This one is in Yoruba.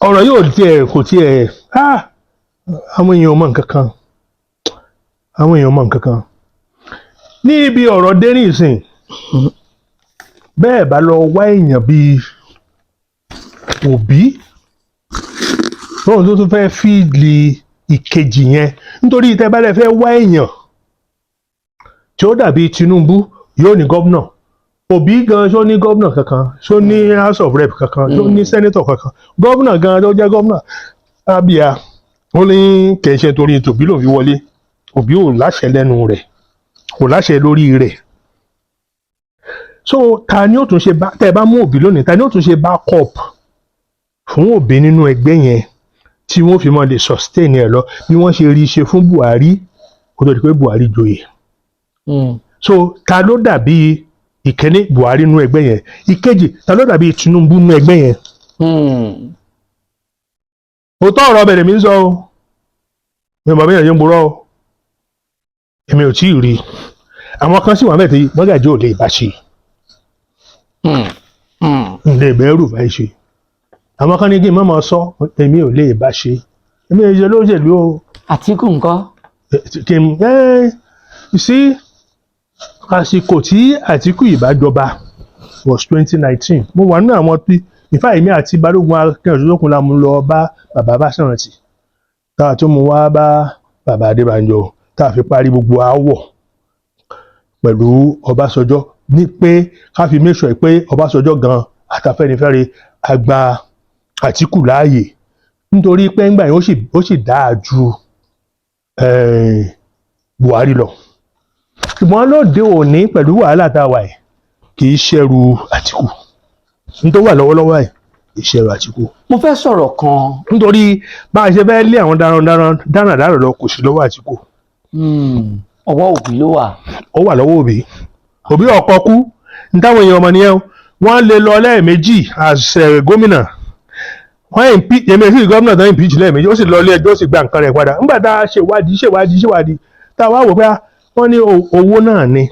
ọ̀rọ̀ yóò tiẹ̀ kò tiẹ̀ àwọn èèyàn mọ̀ nǹkan kan àwọn èèyàn mọ̀ nǹkan kan ní ibi ọ̀rọ̀ dẹ́rìn ìsìn bẹ́ẹ̀ bá lọ wá èèyàn bíi Òbí tóun tó tún fẹ́ fíìlì ìkejì yẹn nítorí tẹ́ bá lè fẹ́ wá èèyàn tí ó dàbí Tinubu yóò ní gómìnà Òbí gan ṣó ní gómìnà kankan ṣó ní house of rep kankan ṣó ní senator kankan gómìnà gan tó jẹ́ gómìnà Abia ó ní kì í ṣe torí tòbí lòun fi wọlé Òbí ò láṣẹ lẹ́nu rẹ̀ kò láṣẹ lórí rẹ̀ so ta ni ó tún ṣe tẹ́ ẹ bá mú Òbí lónìí ta ni ó tún ṣe backup fún Òbí nínú ẹgbẹ́ yẹn tí wọ́n fi mọ́ lè sustain ẹ̀ lọ bí wọ́n ṣe rí ṣe fún Buhari kó tó di pé Buhari joyè so ta ló dàbí ìkíní Buhari nínú ẹgbẹ́ yẹn ìkejì ta ló dàbí Tinubu nínú ẹgbẹ́ yẹn òótọ́ ọ̀rọ̀ bẹ̀rẹ̀ mi ń sọ o mi ò mọ̀ bí ẹ̀yẹ́ ń borọ́ o èmi ò tí ì rí àwọn kan sì wà mẹ́tẹ̀ẹ́ Mogaji ò lè bá ṣe ǹdẹ̀ ìbẹ̀rù bá ṣe àwọn kan ní kí n má máa sọ èmi ò lè bá ṣe èmi ò ṣe lóṣèlú o. Àtíkù ńkọ́. kí n sí àsìkò tí Àtíkù ìbájọba was 2019 mo wà nínú àwọn tí ìfá èmi àti Balógun Akẹ́rìndínlókun la mú lọ bá bàbá Báṣọ̀rántì tá a tún mú wá bá bàbá Adébánjọ tá a fi parí gbogbo aáwọ̀ pẹ̀lú Ọbásanjọ́ ní pé ká fi make sure pé Ọbásanjọ́ gan àtàfẹ́nifẹ́re àgbà Àtíkù láàyè nítorí pé ńgbà yẹn ó sì dáa ju Buhari lọ ṣùgbọ́n lóde òní pẹ̀lú wàhálà tá a wà yìí kì í ṣẹ̀rù Àtíkù nítorí wà lọ́wọ́lọ́wọ́ ẹ̀ kì í ṣẹ̀rù Àtíkù. Mo fẹ́ sọ̀rọ̀ kan. nítorí bá a ṣe fẹ́ lé àwọn dáradára lọ kò sí lọ́wọ́ Àtíkù. Ọwọ́ Òbí ló wà. Ó wà lọ́wọ́ Òbí Òbí ọkọ kú ní táwọn èèyàn ọmọ nìyẹn wọ́n lè lọ lẹ́ẹ̀mejì as gómìnà wọ́n èmi sí gómìnà tó impeach lẹ́ẹ̀mejì ó sì lọ ilé ẹjọ́ ó sì gba nǹkan rẹ̀ padà nígbà tá a ṣèwádìí tá a wá wò pé wọ́n ní owó náà ni